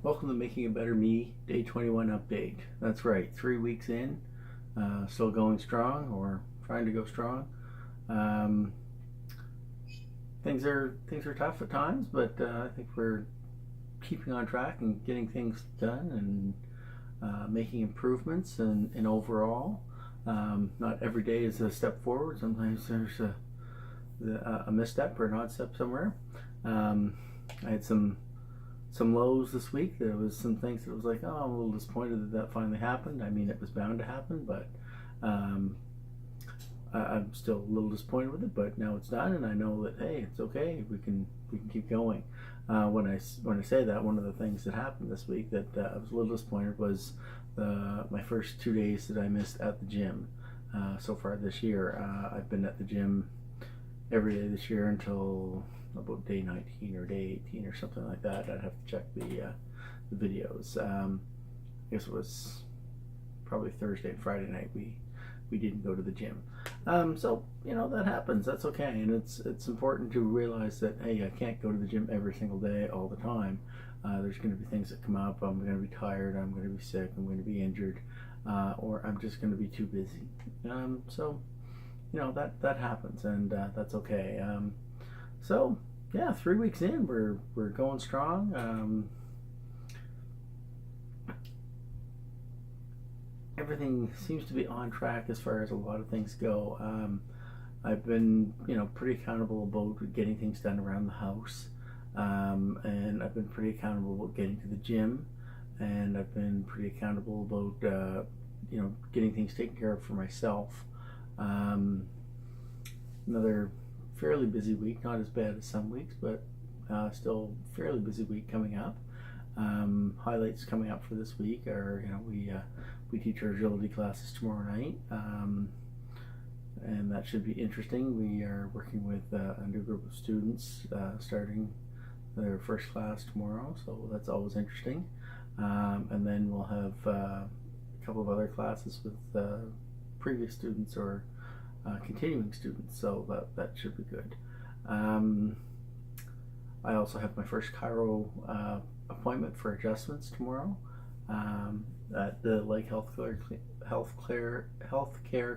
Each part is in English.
Welcome to Making a Better Me Day 21 update. That's right, 3 weeks in, still going strong or trying to go strong. Um, things are tough at times, but I think we're keeping on track and getting things done and making improvements and overall. Not every day is a step forward. Sometimes there's a misstep or an odd step somewhere. I had some lows this week. There was some things that was like, oh, I'm a little disappointed that finally happened. I mean, it was bound to happen, but I'm still a little disappointed with it. But now it's done, and I know that hey, it's okay. We can keep going. When I say that, one of the things that happened this week that I was a little disappointed was my first 2 days that I missed at the gym. So far this year, I've been at the gym every day this year until about day 19 or day 18 or something like that. I'd have to check the videos. I guess it was probably Thursday and Friday night we didn't go to the gym. So that happens. That's okay, and it's important to realize that hey, I can't go to the gym every single day all the time. There's going to be things that come up. I'm going to be tired. I'm going to be sick. I'm going to be injured, or I'm just going to be too busy. So that happens, and that's okay. So yeah, 3 weeks in, we're going strong. Everything seems to be on track as far as a lot of things go. I've been pretty accountable about getting things done around the house, and I've been pretty accountable about getting to the gym, and I've been pretty accountable about getting things taken care of for myself. Another fairly busy week, not as bad as some weeks, but still fairly busy week coming up. Highlights coming up for this week are we teach our agility classes tomorrow night, and that should be interesting. We are working with a new group of students starting their first class tomorrow, so that's always interesting. And then we'll have a couple of other classes with previous students or continuing students, so that should be good. I also have my first chiro appointment for adjustments tomorrow at the Lake Healthcare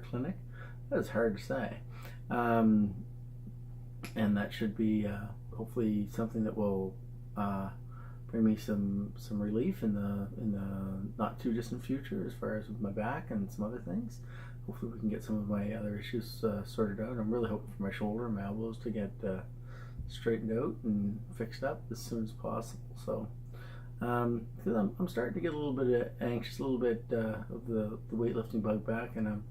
Clinic. That is hard to say, and that should be hopefully something that will bring me some relief in the not too distant future as far as with my back and some other things. Hopefully we can get some of my other issues sorted out. I'm really hoping for my shoulder and my elbows to get straightened out and fixed up as soon as possible. So because I'm starting to get a little bit anxious, a little bit of the weightlifting bug back, and I'm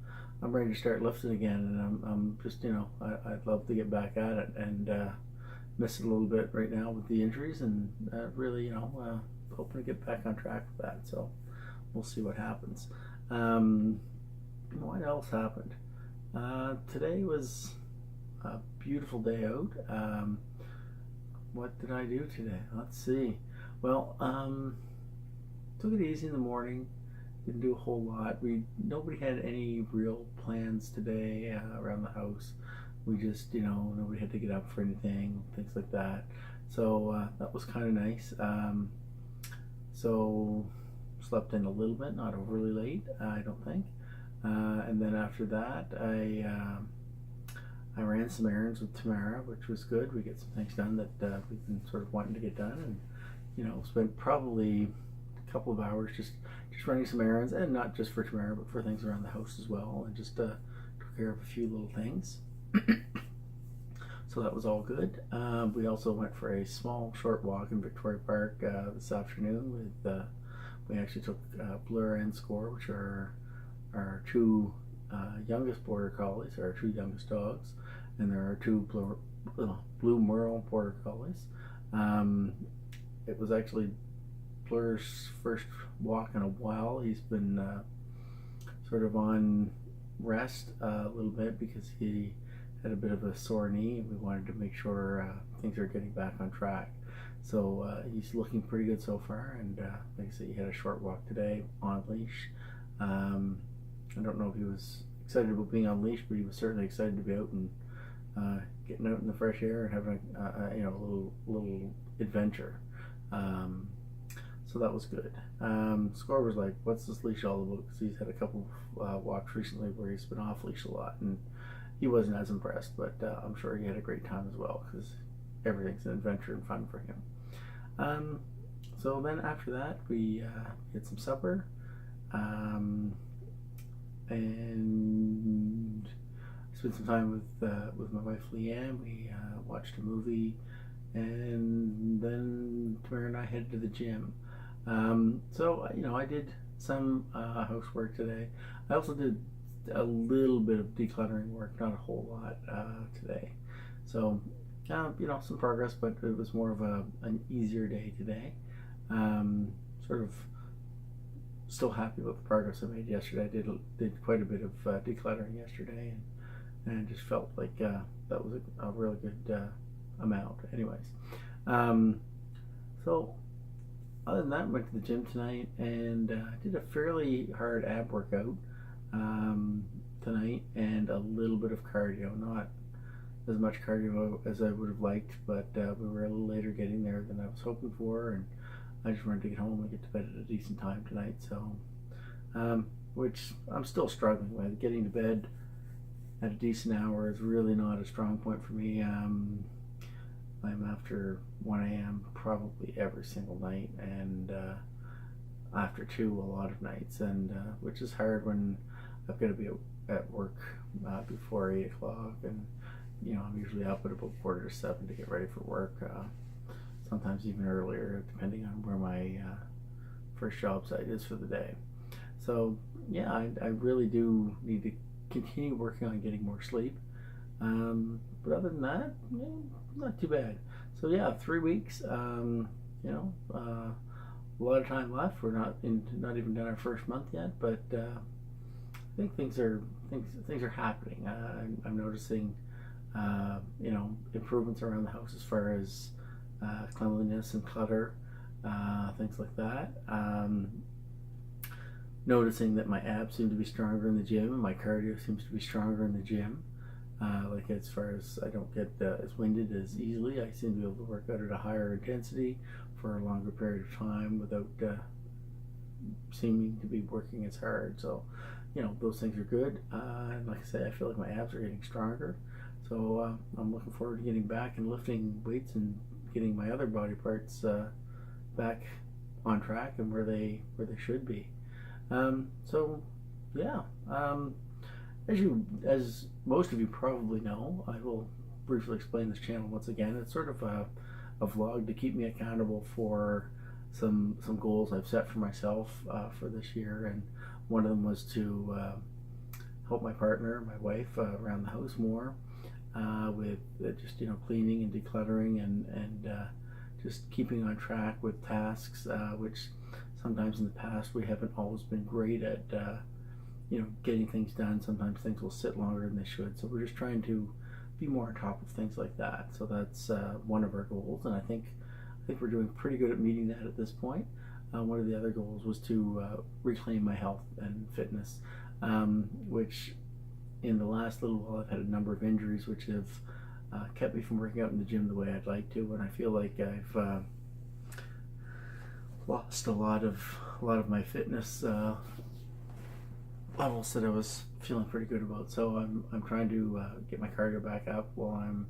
ready to start lifting again, and I'm just I'd love to get back at it, and miss it a little bit right now with the injuries, and really hoping to get back on track with that. So we'll see what happens. What else happened? Today was a beautiful day out. What did I do today? Let's see. Well, took it easy in the morning. Didn't do a whole lot. Nobody had any real plans today around the house. We just, nobody had to get up for anything, things like that. So that was kind of nice. So slept in a little bit, not overly late, I don't think. And then after that, I ran some errands with Tamara, which was good. We get some things done that we've been sort of wanting to get done, and spent probably a couple of hours just running some errands, and not just for Tamara, but for things around the house as well, and just took care of a few little things. So that was all good. We also went for a small, short walk in Victoria Park this afternoon. We actually took Blur and Score, which are our two youngest border collies, our two youngest dogs, and there are two blue Merle border collies. It was actually Blur's first walk in a while. He's been sort of on rest a little bit because he had a bit of a sore knee, and we wanted to make sure things are getting back on track. So he's looking pretty good so far, and like I said, he had a short walk today on leash. I don't know if he was excited about being on leash, but he was certainly excited to be out and getting out in the fresh air and having a little adventure. so that was good. Score was like, what's this leash all about? Because he's had a couple of walks recently where he's been off leash a lot, and he wasn't as impressed, but I'm sure he had a great time as well, because everything's an adventure and fun for him. So then after that, we had some supper, and spent some time with my wife Leanne. We watched a movie, and then Tamara and I headed to the gym. So I did some housework today. I also did a little bit of decluttering work, not a whole lot today. So some progress, but it was more of an easier day today. Sort of still happy with the progress I made yesterday. I did quite a bit of decluttering yesterday, and just felt like that was a really good amount. Anyways, so other than that, I went to the gym tonight and did a fairly hard ab workout tonight, and a little bit of cardio. Not as much cardio as I would have liked, but we were a little later getting there than I was hoping for, and I just wanted to get home and get to bed at a decent time tonight. So, which I'm still struggling with. Getting to bed at a decent hour is really not a strong point for me. I'm after 1 a.m. probably every single night, and after 2 a lot of nights, and which is hard when I've got to be at work before 8 o'clock, and I'm usually up at about 6:45 to get ready for work. Sometimes even earlier, depending on where my first job site is for the day. So yeah, I really do need to continue working on getting more sleep. But other than that, not too bad. So yeah, 3 weeks. A lot of time left. We're not even done our first month yet, but I think things are happening. I'm noticing improvements around the house as far as cleanliness and clutter, things like that. Noticing that my abs seem to be stronger in the gym, and my cardio seems to be stronger in the gym. Like as far as I don't get as winded as easily, I seem to be able to work out at a higher intensity for a longer period of time without seeming to be working as hard. So, those things are good. And like I say, I feel like my abs are getting stronger. So I'm looking forward to getting back and lifting weights and getting my other body parts back on track and where they should be. So yeah, as most of you probably know, I will briefly explain this channel once again. It's sort of a vlog to keep me accountable for some goals I've set for myself for this year, and one of them was to help my partner, my wife, around the house more with just cleaning and decluttering and just keeping on track with tasks, which sometimes in the past we haven't always been great at getting things done. Sometimes things will sit longer than they should, so we're just trying to be more on top of things like that. So that's one of our goals, and I think we're doing pretty good at meeting that at this point. One of the other goals was to reclaim my health and fitness, which in the last little while I've had a number of injuries which have kept me from working out in the gym the way I'd like to, and I feel like I've lost a lot of my fitness levels that I was feeling pretty good about. So I'm trying to get my cardio back up while I'm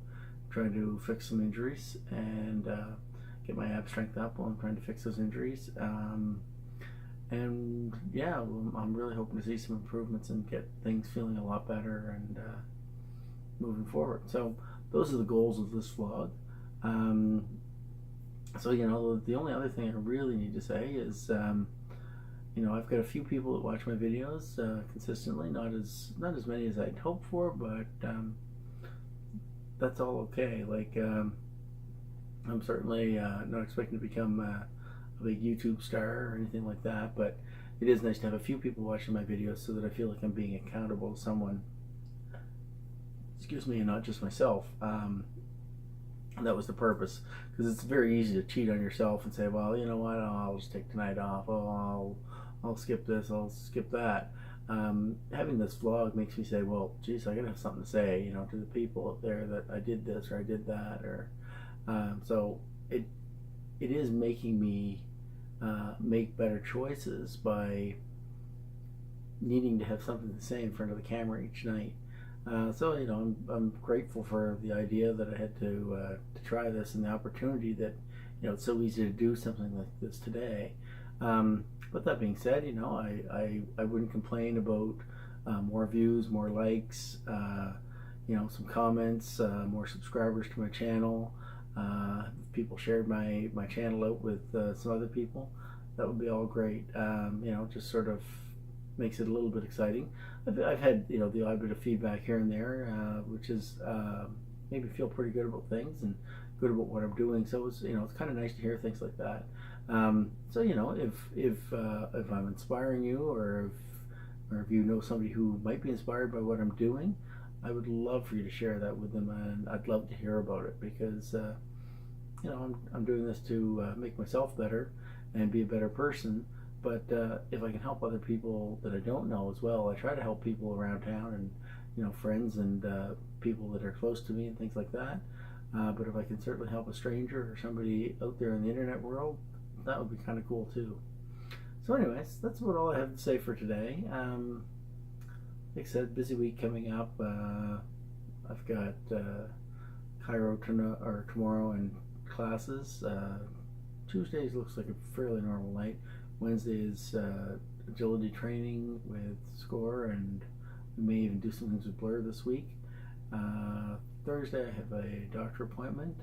trying to fix some injuries, and get my ab strength up while I'm trying to fix those injuries. And yeah, I'm really hoping to see some improvements and get things feeling a lot better and moving forward. So those are the goals of this vlog. So the only other thing I really need to say is I've got a few people that watch my videos consistently, not as many as I'd hoped for, but that's all okay. Like I'm certainly not expecting to become a big YouTube star or anything like that, but it is nice to have a few people watching my videos so that I feel like I'm being accountable to someone, and not just myself. And that was the purpose, because it's very easy to cheat on yourself and say, well, you know what, I'll just take tonight off, I'll skip this, I'll skip that. Having this vlog makes me say, well, geez, I gotta have something to say, to the people out there that I did this or I did that, or so it is making me make better choices by needing to have something to say in front of the camera each night. So I'm grateful for the idea that I had to try this and the opportunity that it's so easy to do something like this today. But that being said, I wouldn't complain about more views, more likes, some comments, more subscribers to my channel. If people shared my channel out with some other people, that would be all great. Just sort of makes it a little bit exciting. I've had the odd bit of feedback here and there, which is made me feel pretty good about things and good about what I'm doing. So it's kind of nice to hear things like that. So if I'm inspiring you, or if you know somebody who might be inspired by what I'm doing, I would love for you to share that with them, and I'd love to hear about it, because I'm doing this to make myself better and be a better person. But if I can help other people that I don't know as well, I try to help people around town, and friends and people that are close to me and things like that. But if I can certainly help a stranger or somebody out there in the internet world, that would be kind of cool too. So anyways, that's about all I have to say for today. Like I said, busy week coming up. I've got chiro tomorrow and classes. Tuesdays looks like a fairly normal night. Wednesday is agility training with SCORE, and we may even do some things with Blur this week. Thursday I have a doctor appointment,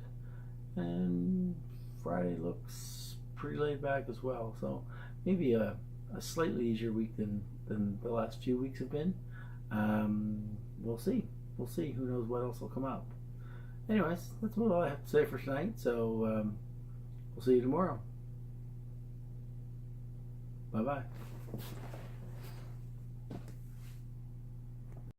and Friday looks pretty laid back as well. So maybe a slightly easier week than the last few weeks have been. We'll see. Who knows what else will come up. Anyways, that's about all I have to say for tonight. So we'll see you tomorrow. Bye-bye.